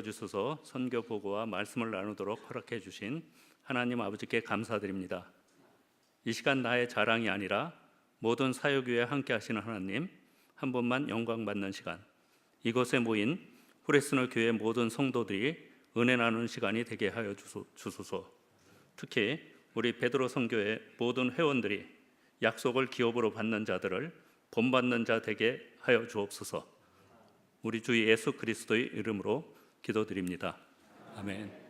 주소서 선교 보고와 말씀을 나누도록 허락해 주신 하나님 아버지께 감사드립니다. 이 시간 나의 자랑이 아니라 모든 사역위에 함께 하시는 하나님 한 분만 영광 받는 시간, 이곳에 모인 후레스너 교회 모든 성도들이 은혜 나누는 시간이 되게 하여 주소서. 특히 우리 베드로 선교회 모든 회원들이 약속을 기업으로 받는 자들을 본받는 자 되게 하여 주옵소서. 우리 주 예수 그리스도의 이름으로 기도드립니다. 아멘.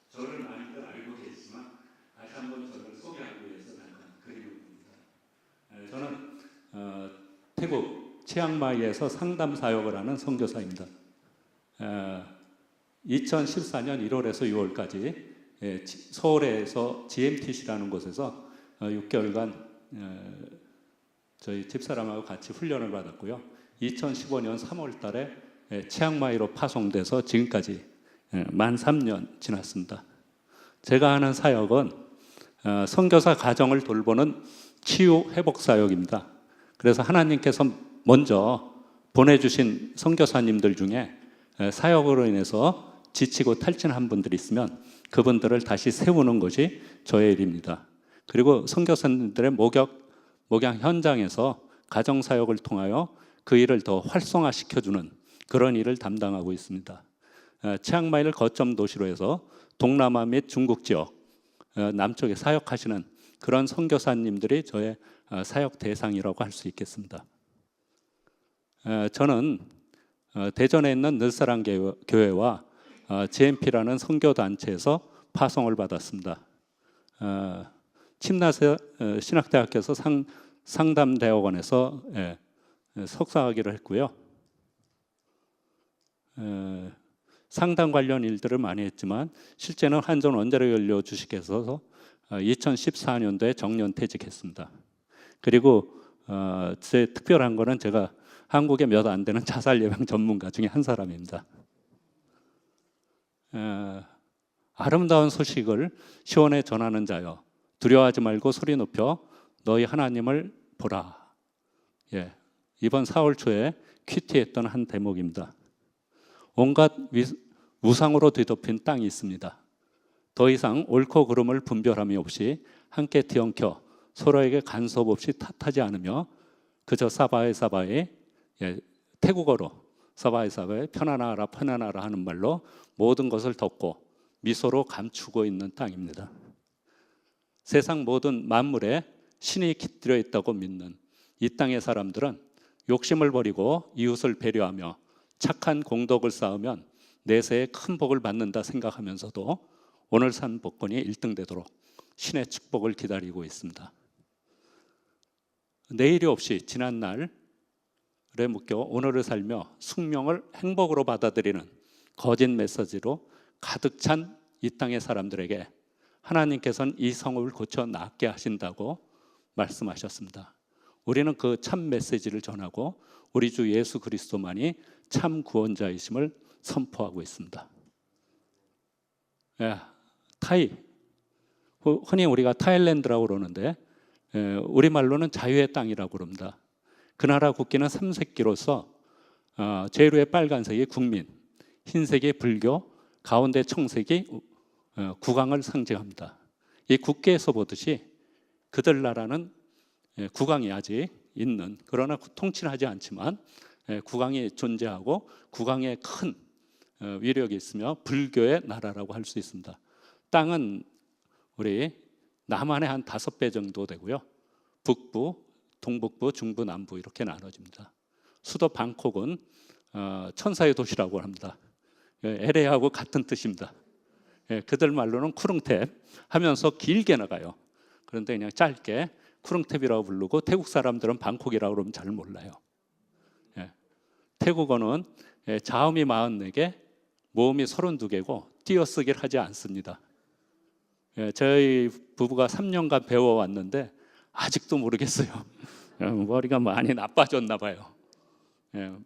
저를 많이들 알고 계시지만 다시 한번 저를 소개하기 위해서 잠깐 그림을 봅니다. 저는 태국 치앙마이에서 상담 사역을 하는 선교사입니다. 2014년 1월에서 6월까지 서울에서 GMTC라는 곳에서 6개월간 저희 집사람하고 같이 훈련을 받았고요. 2015년 3월 달에 치앙마이로 파송돼서 지금까지 만 3년 지났습니다. 제가 하는 사역은 선교사 가정을 돌보는 치유 회복 사역입니다. 그래서 하나님께서 먼저 보내주신 선교사님들 중에 사역으로 인해서 지치고 탈진한 분들이 있으면 그분들을 다시 세우는 것이 저의 일입니다. 그리고 선교사님들의 목양 현장에서 가정사역을 통하여 그 일을 더 활성화시켜주는 그런 일을 담당하고 있습니다. 치앙마이를 거점 도시로 해서 동남아 및 중국 지역 남쪽에 사역하시는 그런 선교사님들이 저의 사역 대상이라고 할 수 있겠습니다. 저는 대전에 있는 늘사랑 교회와 GMP라는 선교단체에서 파송을 받았습니다. 침나세 신학대학교에서 상담대학원에서 석사학위를 했고요. 상담 관련 일들을 많이 했지만 실제는 한전 원자력연료 주식회사에서 2014년도에 정년퇴직했습니다. 그리고 제 특별한 거는 제가 한국에 몇 안 되는 자살 예방 전문가 중에 한 사람입니다. 아름다운 소식을 시온에 전하는 자여, 두려워하지 말고 소리 높여 너희 하나님을 보라. 이번 4월 초에 큐티했던 한 대목입니다. 온갖 우상으로 뒤덮인 땅이 있습니다. 더 이상 옳고 그름을 분별함이 없이 함께 뒤엉켜 서로에게 간섭 없이 탓하지 않으며 그저 사바에 태국어로 사바에 편안하라 하는 말로 모든 것을 덮고 미소로 감추고 있는 땅입니다. 세상 모든 만물에 신이 깃들여 있다고 믿는 이 땅의 사람들은 욕심을 버리고 이웃을 배려하며 착한 공덕을 쌓으면 내세에 큰 복을 받는다 생각하면서도 오늘 산 복권이 1등 되도록 신의 축복을 기다리고 있습니다. 내일이 없이 지난 날에 묶여 오늘을 살며 숙명을 행복으로 받아들이는 거짓 메시지로 가득 찬 이 땅의 사람들에게 하나님께서는 이 성읍을 고쳐 낫게 하신다고 말씀하셨습니다. 우리는 그 참 메시지를 전하고 우리 주 예수 그리스도만이 참 구원자이심을 선포하고 있습니다. 타이, 흔히 우리가 타일랜드라고 그러는데 우리말로는 자유의 땅이라고 그럽니다. 그 나라 국기는 삼색기로서 제일 위에 빨간색이 국민, 흰색이 불교, 가운데 청색이 국왕을 상징합니다. 이 국기에서 보듯이 그들 나라는 국왕이 아직 있는, 그러나 통치는 하지 않지만 국왕이 존재하고 국왕의 큰 위력이 있으며 불교의 나라라고 할 수 있습니다. 땅은 우리 남한의 한 5배 정도 되고요. 북부, 동북부, 중부, 남부 이렇게 나눠집니다. 수도 방콕은 천사의 도시라고 합니다. LA하고 같은 뜻입니다. 그들 말로는 쿠릉탭 하면서 길게 나가요. 그런데 그냥 짧게 쿠릉탭이라고 부르고 태국 사람들은 방콕이라고 그러면 잘 몰라요. 태국어는 자음이 44개, 모음이 32개고 띄어쓰기를 하지 않습니다. 저희 부부가 3년간 배워왔는데 아직도 모르겠어요. 머리가 많이 나빠졌나 봐요.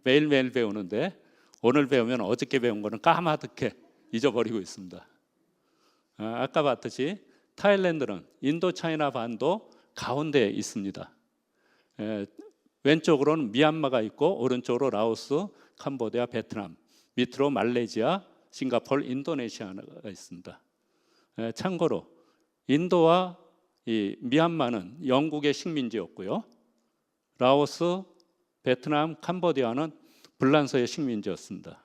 매일매일 배우는데 오늘 배우면 어저께 배운 거는 까마득해 잊어버리고 있습니다. 아까 봤듯이 타일랜드는 인도 차이나 반도 가운데에 있습니다. 왼쪽으로는 미얀마가 있고 오른쪽으로 라오스, 캄보디아, 베트남, 밑으로 말레이시아, 싱가포르, 인도네시아가 있습니다. 참고로 인도와 이 미얀마는 영국의 식민지였고요. 라오스, 베트남, 캄보디아는 불란서의 식민지였습니다.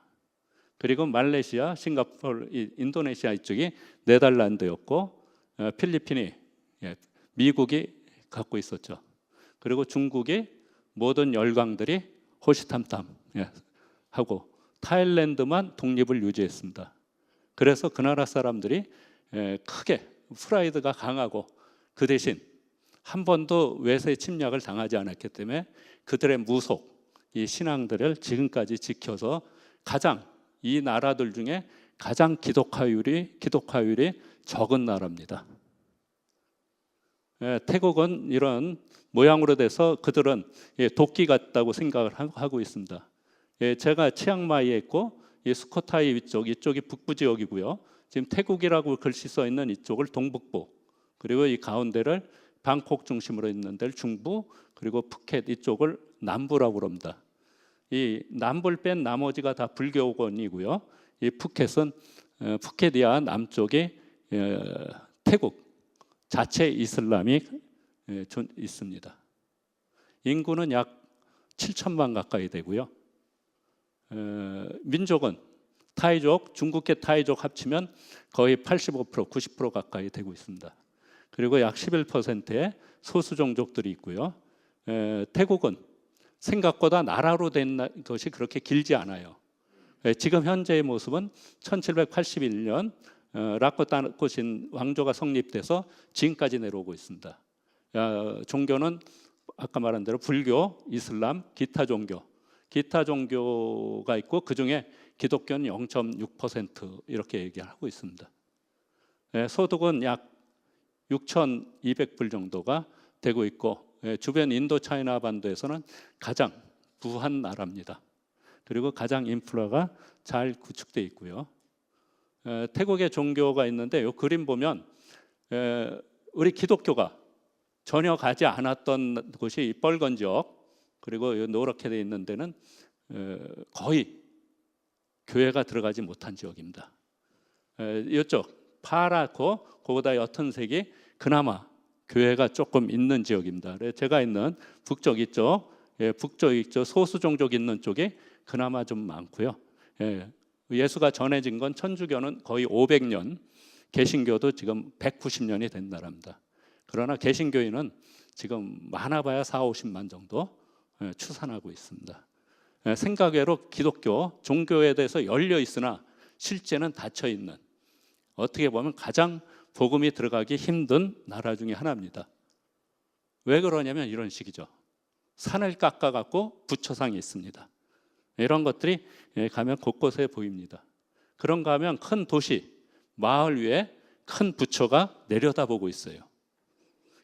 그리고 말레이시아, 싱가포르, 인도네시아 이쪽이 네덜란드였고 필리핀이 미국이 갖고 있었죠. 그리고 중국이 모든 열강들이 호시탐탐 하고 타일랜드만 독립을 유지했습니다. 그래서 그 나라 사람들이 크게 프라이드가 강하고 그 대신 한 번도 외세 침략을 당하지 않았기 때문에 그들의 무속, 이 신앙들을 지금까지 지켜서 가장 이 나라들 중에 가장 기독화율이 적은 나라입니다. 태국은 이런 모양으로 돼서 그들은 도끼 같다고 생각을 하고 있습니다. 제가 치앙마이에 있고 수코타이 위쪽, 이쪽이 북부 지역이고요. 지금 태국이라고 글씨 써 있는 이쪽을 동북부, 그리고 이 가운데를 방콕 중심으로 있는 데를 중부, 그리고 푸켓 이쪽을 남부라고 합니다. 이 남부를 뺀 나머지가 다 불교권이고요. 이 푸켓은 푸켓이야 남쪽에 태국 자체 이슬람이 있습니다. 인구는 약 7천만 가까이 되고요. 민족은 타이족, 중국계 타이족 합치면 거의 85%, 90% 가까이 되고 있습니다. 그리고 약 11%의 소수 종족들이 있고요. 태국은 생각보다 나라로 된 것이 그렇게 길지 않아요. 지금 현재의 모습은 1781년 라코타코신 왕조가 성립돼서 지금까지 내려오고 있습니다. 종교는 아까 말한 대로 불교, 이슬람, 기타 종교가 있고 그 중에 기독교는 0.6% 이렇게 얘기하고 있습니다. 소득은 약 6,200불 정도가 되고 있고 주변 인도 차이나 반도에서는 가장 부한 나라입니다. 그리고 가장 인프라가 잘 구축되어 있고요. 태국의 종교가 있는데 이 그림 보면 우리 기독교가 전혀 가지 않았던 곳이 빨간 지역, 그리고 노랗게 되어 있는 데는 거의 교회가 들어가지 못한 지역입니다. 이쪽 파랗고 그보다 옅은 색이 그나마 교회가 조금 있는 지역입니다. 제가 있는 북쪽 이쪽, 북쪽 이쪽 소수 종족 있는 쪽에 그나마 좀 많고요. 예수가 전해진 건 천주교는 거의 500년, 개신교도 지금 190년이 된 나라입니다. 그러나 개신교인은 지금 많아봐야 4, 50만 정도 추산하고 있습니다. 생각외로 기독교 종교에 대해서 열려 있으나 실제는 닫혀 있는, 어떻게 보면 가장 복음이 들어가기 힘든 나라 중에 하나입니다. 왜 그러냐면 이런 식이죠. 산을 깎아갖고 부처상이 있습니다. 이런 것들이 가면 곳곳에 보입니다. 그런가 하면 큰 도시, 마을 위에 큰 부처가 내려다보고 있어요.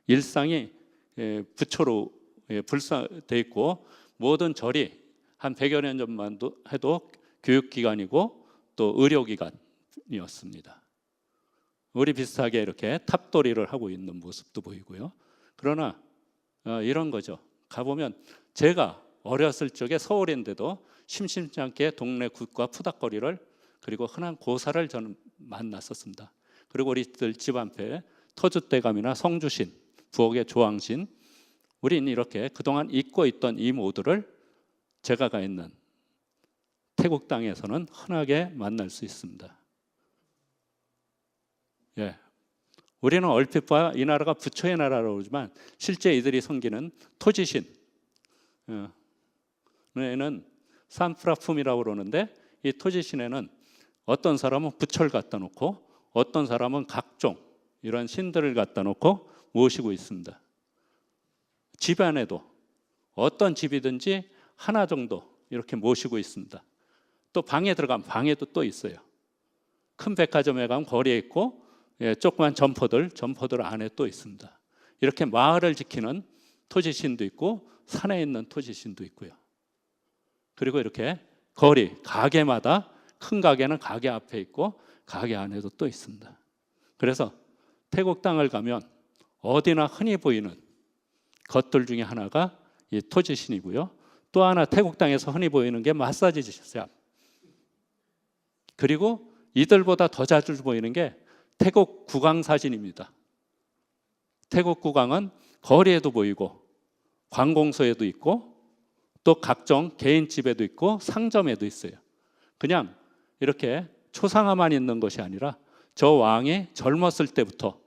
일상이 부처로 불사돼 있고 모든 절이 한 100여 년 전만 해도 교육기관이고 또 의료기관이었습니다. 우리 비슷하게 이렇게 탑도리를 하고 있는 모습도 보이고요. 그러나 이런 거죠. 가보면 제가 어렸을 적에 서울인데도 심심치 않게 동네 굿과 푸닥거리를, 그리고 흔한 고사를 저는 만났었습니다. 그리고 우리들 집 앞에 터줏대감이나 성주신, 부엌의 조항신, 우린 이렇게 그동안 잊고 있던 이 모두를 제가 가 있는 태국 땅에서는 흔하게 만날 수 있습니다. 우리는 얼핏 봐야 이 나라가 부처의 나라라고 그러지만 실제 이들이 섬기는 토지신, 는 산프라품이라고 그러는데, 이 토지신에는 어떤 사람은 부처를 갖다 놓고 어떤 사람은 각종 이런 신들을 갖다 놓고 모시고 있습니다. 집안에도 어떤 집이든지 하나 정도 이렇게 모시고 있습니다. 또 방에 들어가면 방에도 또 있어요. 큰 백화점에 가면 거리에 있고, 조그만 점포들 안에 또 있습니다. 이렇게 마을을 지키는 토지신도 있고 산에 있는 토지신도 있고요. 그리고 이렇게 거리, 가게마다 큰 가게는 가게 앞에 있고 가게 안에도 또 있습니다. 그래서 태국 땅을 가면 어디나 흔히 보이는 것들 중에 하나가 이 토지신이고요. 또 하나 태국 땅에서 흔히 보이는 게 마사지 샵. 그리고 이들보다 더 자주 보이는 게 태국 국왕 사진입니다. 태국 국왕은 거리에도 보이고 관공서에도 있고 또 각종 개인집에도 있고 상점에도 있어요. 그냥 이렇게 초상화만 있는 것이 아니라 저 왕이 젊었을 때부터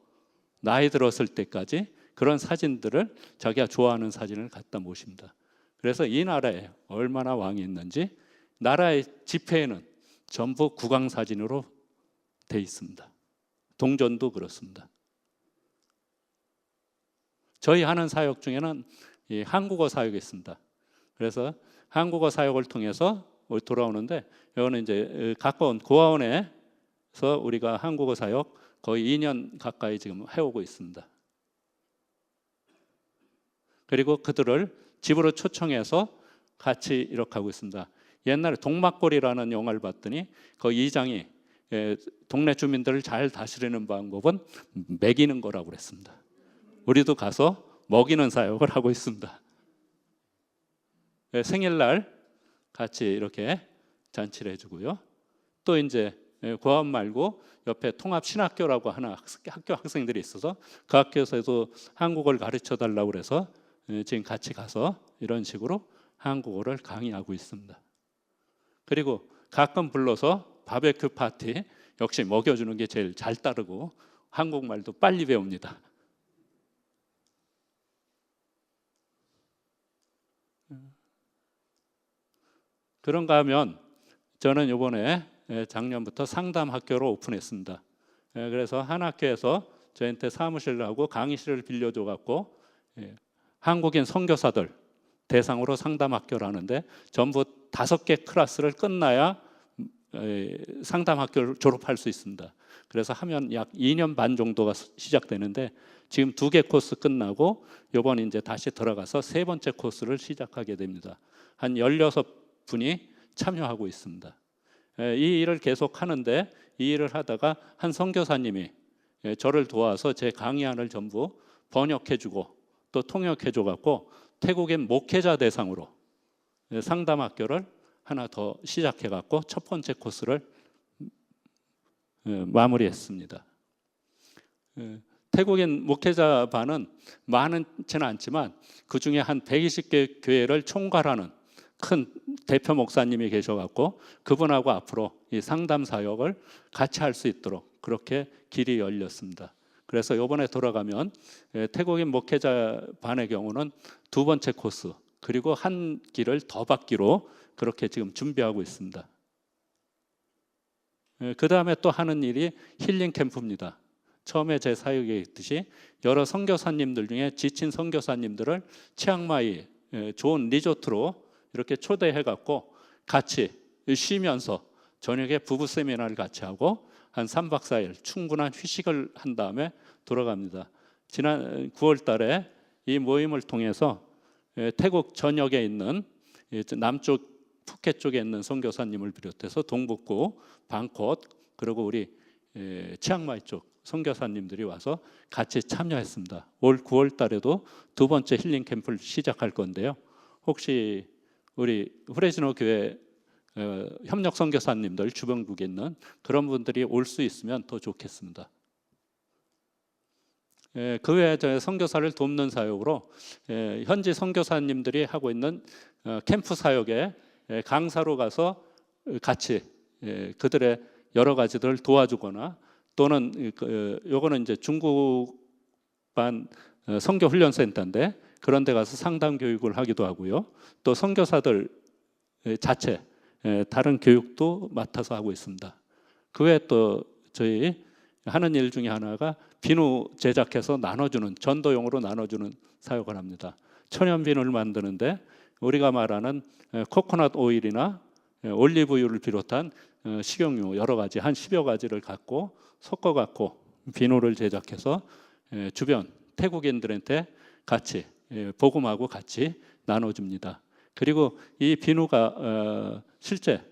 나이 들었을 때까지 그런 사진들을 자기가 좋아하는 사진을 갖다 모십니다. 그래서 이 나라에 얼마나 왕이 있는지 나라의 지폐에는 전부 국왕 사진으로 돼 있습니다. 동전도 그렇습니다. 저희 하는 사역 중에는 이 한국어 사역이 있습니다. 그래서 한국어 사역을 통해서 돌아오는데 이거는 이제 가까운 고아원에서 우리가 한국어 사역 거의 2년 가까이 지금 해오고 있습니다. 그리고 그들을 집으로 초청해서 같이 이렇게 하고 있습니다. 옛날에 동막골이라는 영화를 봤더니 그 이장이 동네 주민들을 잘 다스리는 방법은 먹이는 거라고 그랬습니다. 우리도 가서 먹이는 사역을 하고 있습니다. 생일날 같이 이렇게 잔치를 해주고요. 또 이제 고아원 말고 옆에 통합신학교라고 하나 학교 학생들이 있어서 그 학교에서도 한국어를 가르쳐 달라고 그래서 지금 같이 가서 이런 식으로 한국어를 강의하고 있습니다. 그리고 가끔 불러서 바베큐 파티 역시 먹여주는 게 제일 잘 따르고 한국말도 빨리 배웁니다. 그런가 하면 저는 이번에 작년부터 상담학교를 오픈했습니다. 그래서 한 학교에서 저한테 사무실을 하고 강의실을 빌려줘 갖고 한국인 선교사들 대상으로 상담학교를 하는데 전부 5개 클래스를 끝나야 상담학교를 졸업할 수 있습니다. 그래서 하면 약 2년 반 정도가 시작되는데 지금 2개 코스 끝나고 이번 이제 다시 들어가서 3번째 코스를 시작하게 됩니다. 한 16분이 참여하고 있습니다. 이 일을 계속 하는데 이 일을 하다가 한 선교사님이 저를 도와서 제 강의안을 전부 번역해주고 또 통역해줘 갖고 태국인 목회자 대상으로 상담학교를 하나 더 시작해 갖고 첫 번째 코스를 마무리했습니다. 태국인 목회자 반은 많지는 않지만 그 중에 한 120개 교회를 총괄하는 큰 대표 목사님이 계셔갖고 그분하고 앞으로 이 상담 사역을 같이 할 수 있도록 그렇게 길이 열렸습니다. 그래서 이번에 돌아가면 태국인 목회자 반의 경우는 2번째 코스 그리고 한 길을 더 받기로 그렇게 지금 준비하고 있습니다. 그 다음에 또 하는 일이 힐링 캠프입니다. 처음에 제 사역에 있듯이 여러 선교사님들 중에 지친 선교사님들을 치앙마이 좋은 리조트로 이렇게 초대해 갖고 같이 쉬면서 저녁에 부부 세미나를 같이 하고 한 3박 4일 충분한 휴식을 한 다음에 돌아갑니다. 지난 9월 달에 이 모임을 통해서 태국 전역에 있는 남쪽 푸켓 쪽에 있는 선교사님을 비롯해서 동북부 방콕 그리고 우리 치앙마이 쪽 선교사님들이 와서 같이 참여했습니다. 올 9월 달에도 2번째 힐링 캠프를 시작할 건데요. 혹시 우리 후레지노 교회 협력 선교사님들 주변국에 있는 그런 분들이 올 수 있으면 더 좋겠습니다. 그 외에 저희 선교사를 돕는 사역으로 현지 선교사님들이 하고 있는 캠프 사역에 강사로 가서 같이 그들의 여러 가지들을 도와주거나 또는 요거는 이제 중국반 선교훈련센터인데 그런 데 가서 상담 교육을 하기도 하고요. 또 선교사들 자체 다른 교육도 맡아서 하고 있습니다. 그 외에 또 저희 하는 일 중에 하나가 비누 제작해서 나눠주는 전도용으로 나눠주는 사역을 합니다. 천연 비누를 만드는데 우리가 말하는 코코넛 오일이나 올리브유를 비롯한 식용유 여러 가지 한 10여 가지를 갖고 섞어 갖고 비누를 제작해서 주변 태국인들한테 같이 복음하고 같이 나눠줍니다. 그리고 이 비누가 실제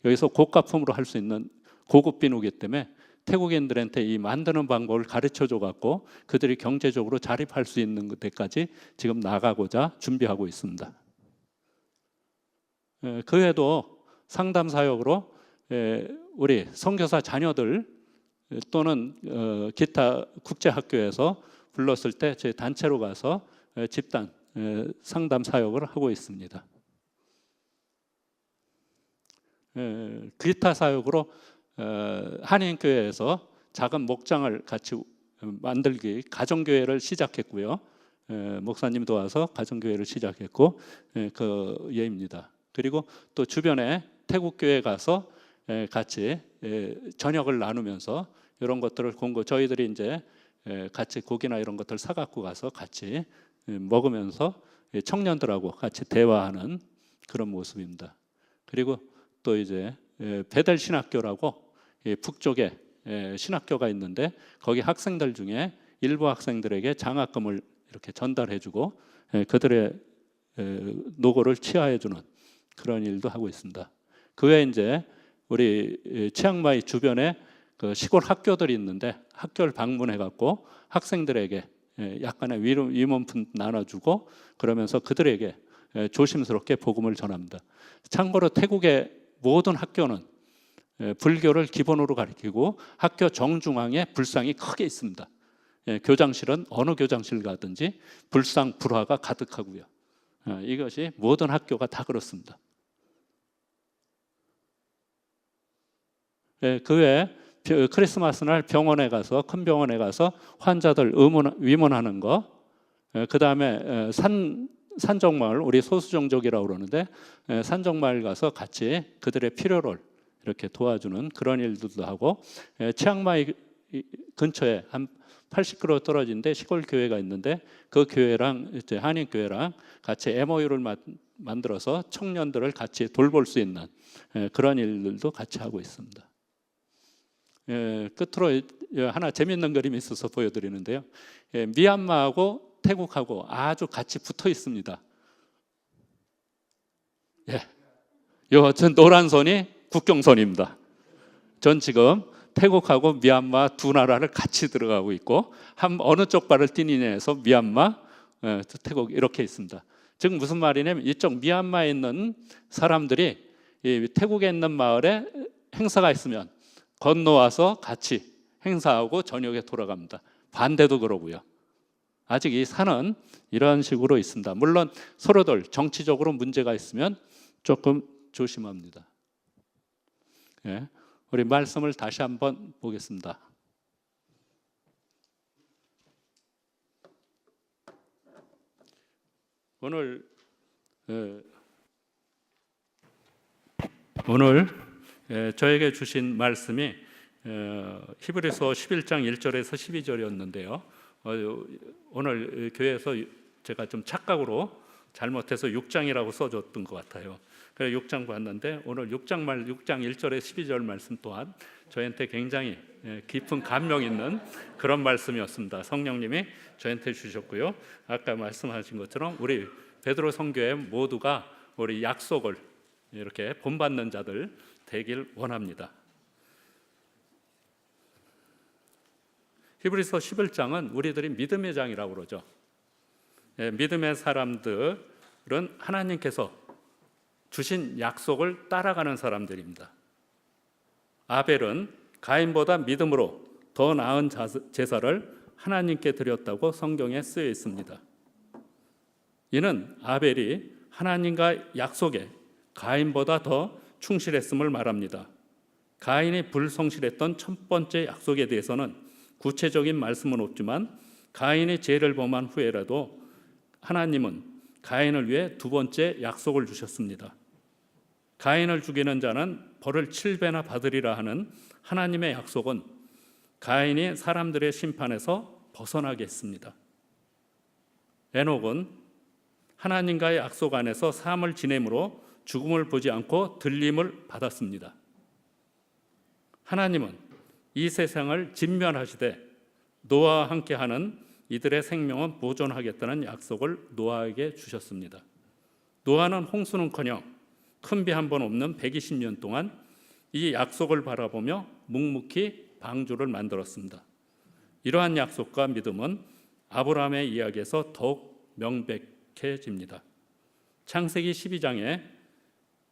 여기서 고가품으로 할 수 있는 고급 비누이기 때문에 태국인들한테 이 만드는 방법을 가르쳐 줘 갖고 그들이 경제적으로 자립할 수 있는 데까지 지금 나가고자 준비하고 있습니다. 그 외에도 상담 사역으로 우리 선교사 자녀들 또는 기타 국제 학교에서 불렀을 때 저희 단체로 가서 집단 상담 사역을 하고 있습니다. 기타 사역으로 한인교회에서 작은 목장을 같이 만들기 가정교회를 시작했고요. 목사님 도와서 가정교회를 시작했고 그 예입니다. 그리고 또 주변에 태국교회 가서 같이 저녁을 나누면서 이런 것들을 공고 저희들이 이제 같이 고기나 이런 것들 사갖고 가서 같이 먹으면서 청년들하고 같이 대화하는 그런 모습입니다. 그리고 또 이제 베델 신학교라고 북쪽에 신학교가 있는데 거기 학생들 중에 일부 학생들에게 장학금을 이렇게 전달해주고 그들의 노고를 치하해주는 그런 일도 하고 있습니다. 그 외에 이제 우리 치앙마이 주변에 그 시골 학교들이 있는데 학교를 방문해갖고 학생들에게 약간의 위문품 나눠주고 그러면서 그들에게 조심스럽게 복음을 전합니다. 참고로 태국의 모든 학교는 불교를 기본으로 가르치고 학교 정중앙에 불상이 크게 있습니다. 교장실은 어느 교장실 가든지 불상 불화가 가득하고요. 이것이 모든 학교가 다 그렇습니다. 그 외에 크리스마스 날 병원에 가서 큰 병원에 가서 환자들 위문하는 거, 그 다음에 산정마을 우리 소수정족이라고 그러는데 산정마을 가서 같이 그들의 필요를 이렇게 도와주는 그런 일들도 하고 치앙마이 근처에 한 80km 떨어진 데 시골 교회가 있는데 그 교회랑 이제 한인 교회랑 같이 MOU를 만들어서 청년들을 같이 돌볼 수 있는 그런 일들도 같이 하고 있습니다. 끝으로 하나 재밌는 그림이 있어서 보여드리는데요. 미얀마하고 태국하고 아주 같이 붙어 있습니다. 저 노란 선이 국경선입니다. 전 지금 태국하고 미얀마 두 나라를 같이 들어가고 있고 어느 쪽 발을 뛰느냐 해서 미얀마, 태국 이렇게 있습니다. 즉 무슨 말이냐면 이쪽 미얀마에 있는 사람들이 태국에 있는 마을에 행사가 있으면 건너와서 같이 행사하고 저녁에 돌아갑니다. 반대도 그러고요. 아직 이 산은 이런 식으로 있습니다. 물론 서로들 정치적으로 문제가 있으면 조금 조심합니다. 우리 말씀을 다시 한번 보겠습니다. 오늘 저에게 주신 말씀이 히브리서 11장 1절에서 12절이었는데요. 오늘 교회에서 제가 좀 착각으로 잘못해서 6장이라고 써줬던 것 같아요. 그래서 6장 봤는데 오늘 6장 1절에 12절 말씀 또한 저한테 굉장히 깊은 감명 있는 그런 말씀이었습니다. 성령님이 저한테 주셨고요. 아까 말씀하신 것처럼 우리 베드로 선교회 모두가 우리 약속을 이렇게 본받는 자들 되길 원합니다. 히브리서 11장은 우리들이 믿음의 장이라고 그러죠. 믿음의 사람들은 하나님께서 주신 약속을 따라가는 사람들입니다. 아벨은 가인보다 믿음으로 더 나은 제사를 하나님께 드렸다고 성경에 쓰여 있습니다. 이는 아벨이 하나님과 약속에 가인보다 더 충실했음을 말합니다. 가인이 불성실했던 첫 번째 약속에 대해서는 구체적인 말씀은 없지만 가인이 죄를 범한 후에라도 하나님은 가인을 위해 두 번째 약속을 주셨습니다. 가인을 죽이는 자는 벌을 7배나 받으리라 하는 하나님의 약속은 가인이 사람들의 심판에서 벗어나게 했습니다. 에녹은 하나님과의 약속 안에서 삶을 지냄으로 죽음을 보지 않고 들림을 받았습니다. 하나님은 이 세상을 진멸하시되 노아와 함께하는 이들의 생명은 보존하겠다는 약속을 노아에게 주셨습니다. 노아는 홍수는커녕 큰 비 한 번 없는 120년 동안 이 약속을 바라보며 묵묵히 방주를 만들었습니다. 이러한 약속과 믿음은 아브라함의 이야기에서 더욱 명백해집니다. 창세기 12장에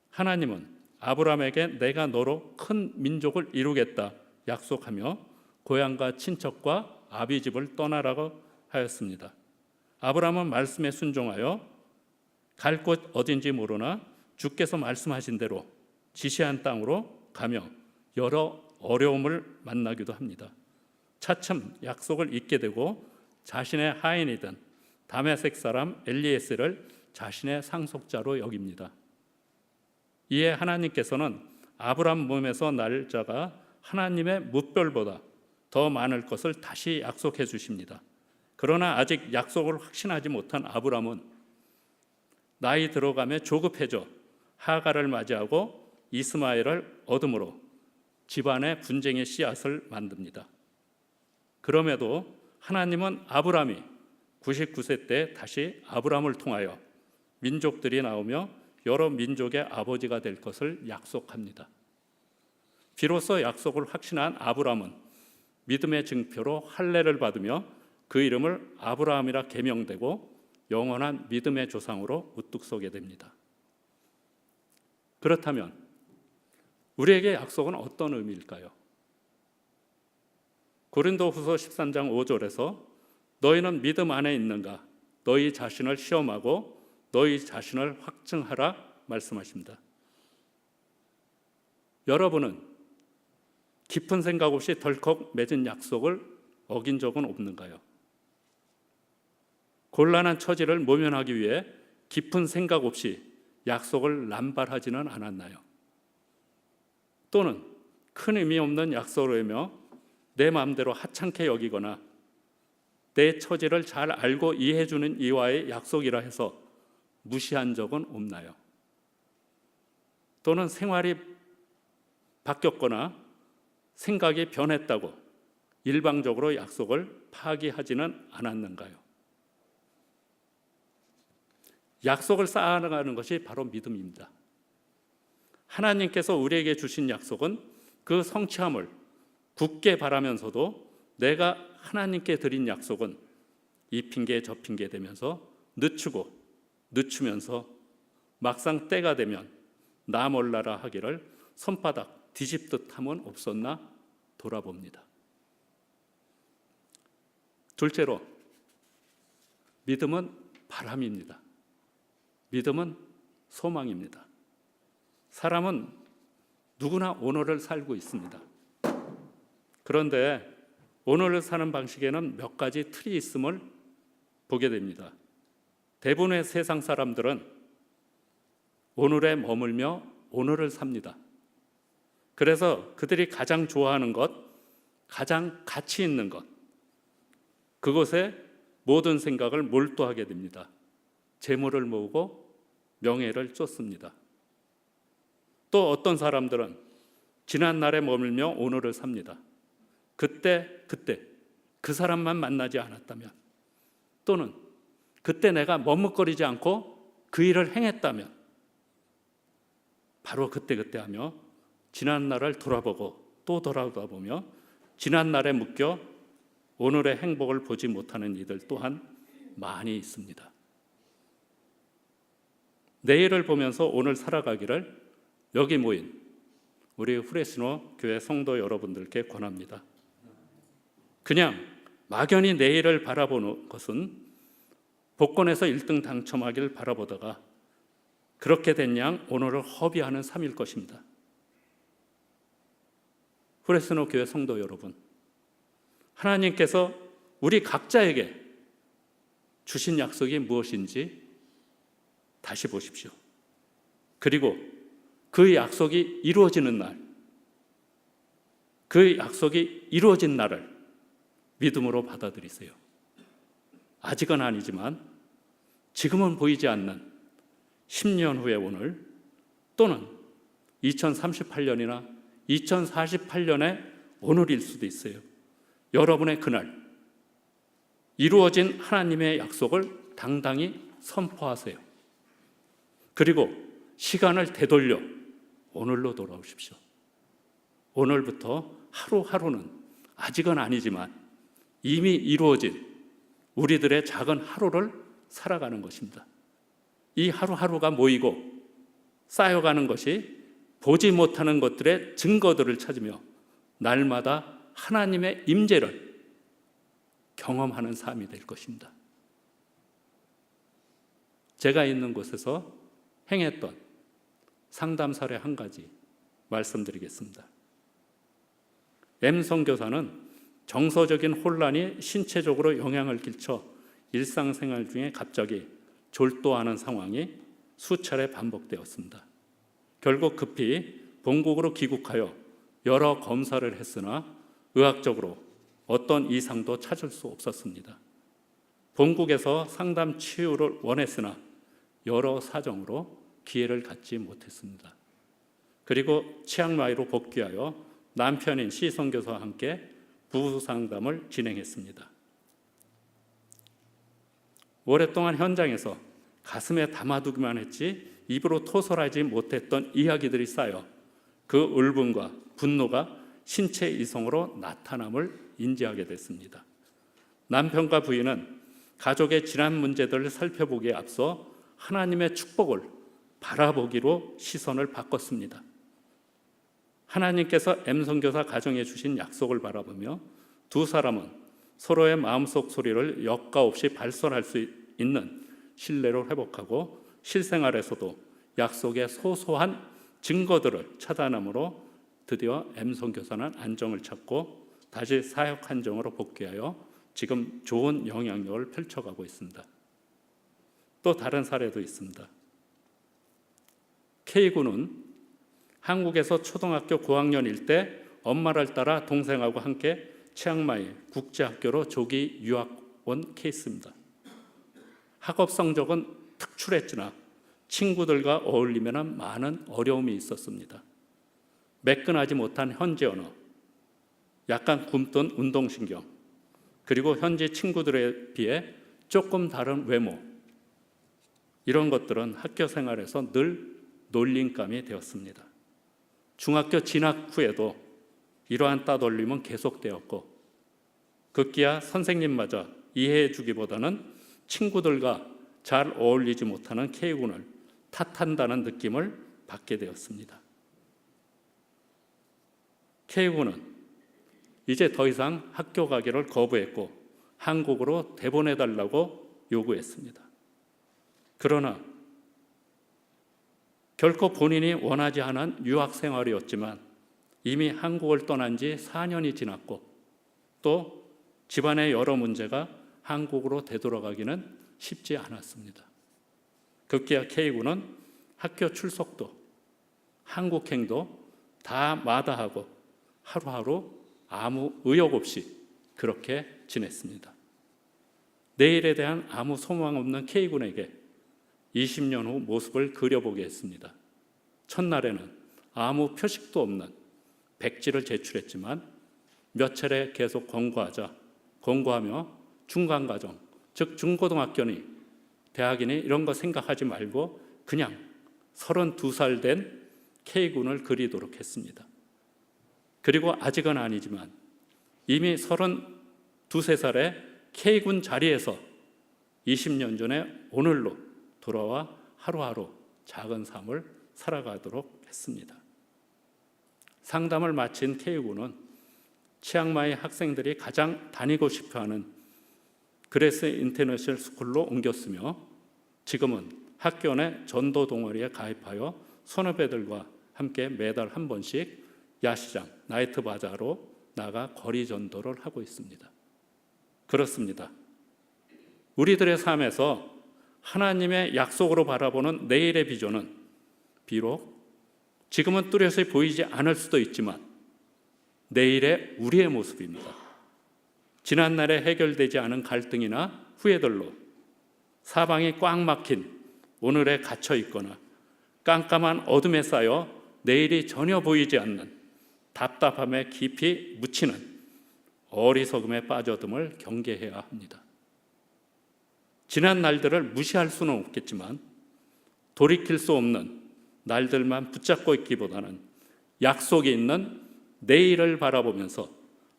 하나님은 아브라함에게 내가 너로 큰 민족을 이루겠다 약속하며 고향과 친척과 아비집을 떠나라고 하였습니다. 아브라함은 말씀에 순종하여 갈 곳 어딘지 모르나 주께서 말씀하신 대로 지시한 땅으로 가며 여러 어려움을 만나기도 합니다. 차츰 약속을 잊게 되고 자신의 하인이던 다메섹 사람 엘리에셀을 자신의 상속자로 여깁니다. 이에 하나님께서는 아브라함 몸에서 날 자가 하나님의 뭇별보다 더 많을 것을 다시 약속해 주십니다. 그러나 아직 약속을 확신하지 못한 아브라함은 나이 들어가며 조급해져 하갈을 맞이하고 이스마엘을 얻음으로 집안의 분쟁의 씨앗을 만듭니다. 그럼에도 하나님은 아브라함이 99세 때 다시 아브라함을 통하여 민족들이 나오며 여러 민족의 아버지가 될 것을 약속합니다. 비로소 약속을 확신한 아브라함은 믿음의 증표로 할례를 받으며 그 이름을 아브라함이라 계명되고 영원한 믿음의 조상으로 우뚝 서게 됩니다. 그렇다면 우리에게 약속은 어떤 의미일까요? 고린도후서 13장 5절에서 너희는 믿음 안에 있는가? 너희 자신을 시험하고 너희 자신을 확증하라 말씀하십니다. 여러분은 깊은 생각 없이 덜컥 맺은 약속을 어긴 적은 없는가요? 곤란한 처지를 모면하기 위해 깊은 생각 없이 약속을 남발하지는 않았나요? 또는 큰 의미 없는 약속을 하며 내 마음대로 하찮게 여기거나 내 처지를 잘 알고 이해해주는 이와의 약속이라 해서 무시한 적은 없나요? 또는 생활이 바뀌었거나 생각이 변했다고 일방적으로 약속을 파기하지는 않았는가요? 약속을 쌓아나가는 것이 바로 믿음입니다. 하나님께서 우리에게 주신 약속은 그 성취함을 굳게 바라면서도 내가 하나님께 드린 약속은 이 핑계 저 핑계 되면서 늦추면서 막상 때가 되면 나 몰라라 하기를 손바닥 뒤집듯 함은 없었나 돌아봅니다. 둘째로 믿음은 바람입니다. 믿음은 소망입니다. 사람은 누구나 오늘을 살고 있습니다. 그런데 오늘을 사는 방식에는 몇 가지 틀이 있음을 보게 됩니다. 대부분의 세상 사람들은 오늘에 머물며 오늘을 삽니다. 그래서 그들이 가장 좋아하는 것, 가장 가치 있는 것, 그것에 모든 생각을 몰두하게 됩니다. 재물을 모으고 명예를 쫓습니다. 또 어떤 사람들은 지난 날에 머물며 오늘을 삽니다. 그때 그 사람만 만나지 않았다면, 또는 그때 내가 머뭇거리지 않고 그 일을 행했다면 바로 그때 하며 지난 날을 돌아보고 또 돌아보며 지난 날에 묶여 오늘의 행복을 보지 못하는 이들 또한 많이 있습니다. 내일을 보면서 오늘 살아가기를 여기 모인 우리 후레시노 교회 성도 여러분들께 권합니다. 그냥 막연히 내일을 바라보는 것은 복권에서 1등 당첨하기를 바라보다가 그렇게 된 양 오늘을 허비하는 삶일 것입니다. 후레시노 교회 성도 여러분, 하나님께서 우리 각자에게 주신 약속이 무엇인지 다시 보십시오. 그리고 그 약속이 이루어지는 날, 그 약속이 이루어진 날을 믿음으로 받아들이세요. 아직은 아니지만 지금은 보이지 않는 10년 후의 오늘, 또는 2038년이나 2048년의 오늘일 수도 있어요. 여러분의 그날 이루어진 하나님의 약속을 당당히 선포하세요. 그리고 시간을 되돌려 오늘로 돌아오십시오. 오늘부터 하루하루는 아직은 아니지만 이미 이루어진 우리들의 작은 하루를 살아가는 것입니다. 이 하루하루가 모이고 쌓여가는 것이 보지 못하는 것들의 증거들을 찾으며 날마다 하나님의 임재를 경험하는 삶이 될 것입니다. 제가 있는 곳에서 행했던 상담 사례 한 가지 말씀드리겠습니다. M 선교사는 정서적인 혼란이 신체적으로 영향을 끼쳐 일상생활 중에 갑자기 졸도하는 상황이 수차례 반복되었습니다. 결국 급히 본국으로 귀국하여 여러 검사를 했으나 의학적으로 어떤 이상도 찾을 수 없었습니다. 본국에서 상담 치유를 원했으나 여러 사정으로 기회를 갖지 못했습니다. 그리고 치앙마이로 복귀하여 남편인 시 선교사와 함께 부부 상담을 진행했습니다. 오랫동안 현장에서 가슴에 담아두기만 했지 입으로 토설하지 못했던 이야기들이 쌓여 그 울분과 분노가 신체 이성으로 나타남을 인지하게 됐습니다. 남편과 부인은 가족의 지난 문제들을 살펴보기에 앞서 하나님의 축복을 바라보기로 시선을 바꿨습니다. 하나님께서 M 선교사 가정에 주신 약속을 바라보며 두 사람은 서로의 마음속 소리를 역가 없이 발설할 수 있는 신뢰를 회복하고 실생활에서도 약속의 소소한 증거들을 찾아남으로 드디어 M 선교사는 안정을 찾고 다시 사역 한정으로 복귀하여 지금 좋은 영향력을 펼쳐가고 있습니다. 또 다른 사례도 있습니다. K군은 한국에서 초등학교 고학년일 때 엄마를 따라 동생하고 함께 치앙마이 국제학교로 조기 유학 온 케이스입니다. 학업 성적은 특출했으나 친구들과 어울리면 많은 어려움이 있었습니다. 매끈하지 못한 현지 언어, 약간 굼뜬 운동신경, 그리고 현지 친구들에 비해 조금 다른 외모, 이런 것들은 학교 생활에서 늘 놀림감이 되었습니다. 중학교 진학 후에도 이러한 따돌림은 계속되었고 급기야 선생님마저 이해해 주기보다는 친구들과 잘 어울리지 못하는 K군을 탓한다는 느낌을 받게 되었습니다. K군은 이제 더 이상 학교 가기를 거부했고 한국으로 되보내달라고 요구했습니다. 그러나 결코 본인이 원하지 않은 유학 생활이었지만 이미 한국을 떠난 지 4년이 지났고 또 집안의 여러 문제가 한국으로 되돌아가기는 쉽지 않았습니다. 급기야 K군은 학교 출석도 한국행도 다 마다하고 하루하루 아무 의욕 없이 그렇게 지냈습니다. 내일에 대한 아무 소망 없는 K군에게 20년 후 모습을 그려보게 했습니다. 첫날에는 아무 표식도 없는 백지를 제출했지만 몇 차례 계속 권고하며 중간과정, 즉 중고등학교니 대학이니 이런 거 생각하지 말고 그냥 32살 된 K군을 그리도록 했습니다. 그리고 아직은 아니지만 이미 32~33살의 K군 자리에서 20년 전에 오늘로 돌아와 하루하루 작은 삶을 살아가도록 했습니다. 상담을 마친 K군은 치앙마이 학생들이 가장 다니고 싶어하는 그레스 인터내셔널 스쿨로 옮겼으며 지금은 학교 내 전도 동아리에 가입하여 선후배들과 함께 매달 한 번씩 야시장, 나이트 바자로 나가 거리 전도를 하고 있습니다. 그렇습니다. 우리들의 삶에서 하나님의 약속으로 바라보는 내일의 비전은 비록 지금은 뚜렷이 보이지 않을 수도 있지만 내일의 우리의 모습입니다. 지난날에 해결되지 않은 갈등이나 후회들로 사방이 꽉 막힌 오늘에 갇혀 있거나 깜깜한 어둠에 쌓여 내일이 전혀 보이지 않는 답답함에 깊이 묻히는 어리석음에 빠져듦을 경계해야 합니다. 지난 날들을 무시할 수는 없겠지만 돌이킬 수 없는 날들만 붙잡고 있기보다는 약속이 있는 내일을 바라보면서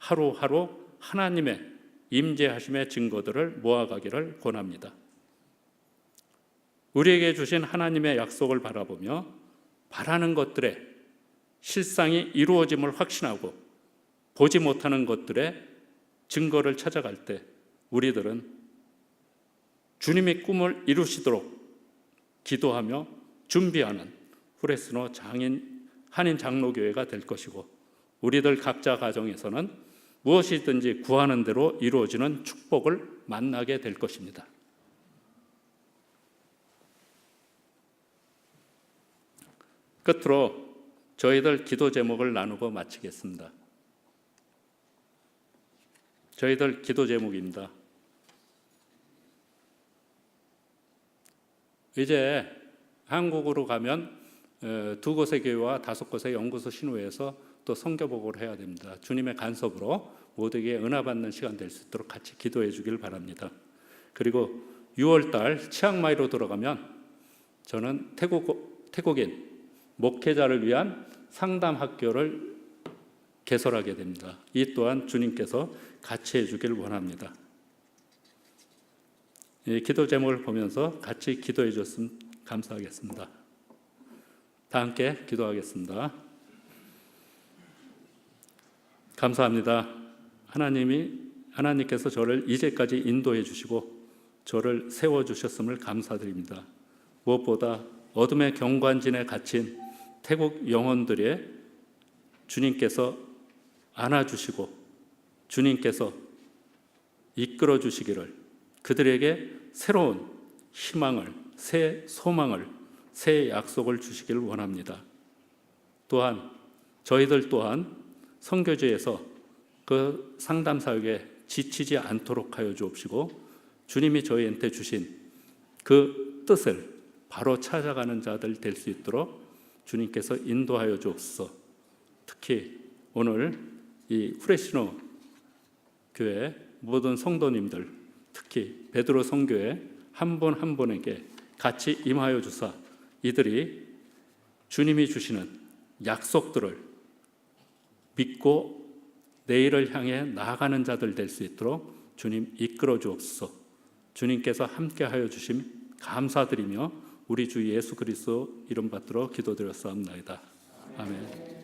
하루하루 하나님의 임재하심의 증거들을 모아가기를 권합니다. 우리에게 주신 하나님의 약속을 바라보며 바라는 것들의 실상이 이루어짐을 확신하고 보지 못하는 것들의 증거를 찾아갈 때 우리들은 주님의 꿈을 이루시도록 기도하며 준비하는 후레스노 한인 장로교회가 될 것이고, 우리들 각자 가정에서는 무엇이든지 구하는 대로 이루어지는 축복을 만나게 될 것입니다. 끝으로 저희들 기도 제목을 나누고 마치겠습니다. 저희들 기도 제목입니다. 이제 한국으로 가면 2곳의 교회와 5곳의 연구소 신우회에서 또 선교복을 해야 됩니다. 주님의 간섭으로 모두에게 은혜 받는 시간 될 수 있도록 같이 기도해 주길 바랍니다. 그리고 6월달 치앙마이로 들어가면 저는 태국인 목회자를 위한 상담 학교를 개설하게 됩니다. 이 또한 주님께서 같이 해주길 원합니다. 이 기도 제목을 보면서 같이 기도해 주셨으면 감사하겠습니다. 다 함께 기도하겠습니다. 감사합니다. 하나님께서 저를 이제까지 인도해 주시고 저를 세워주셨음을 감사드립니다. 무엇보다 어둠의 경관진에 갇힌 태국 영혼들의 주님께서 안아주시고 주님께서 이끌어 주시기를, 그들에게 새로운 희망을, 새 소망을, 새 약속을 주시기를 원합니다. 또한 저희들 또한 선교지에서 그 상담 사역에 지치지 않도록 하여 주옵시고, 주님이 저희한테 주신 그 뜻을 바로 찾아가는 자들 될 수 있도록 주님께서 인도하여 주옵소서. 특히 오늘 이 후레시노 교회 모든 성도님들, 특히 베드로 성교회 한 분 한 분에게 같이 임하여 주사 이들이 주님이 주시는 약속들을 믿고 내일을 향해 나아가는 자들 될 수 있도록 주님 이끌어 주옵소서. 주님께서 함께하여 주심 감사드리며 우리 주 예수 그리스도 이름 받들어 기도드렸사옵나이다. 아멘.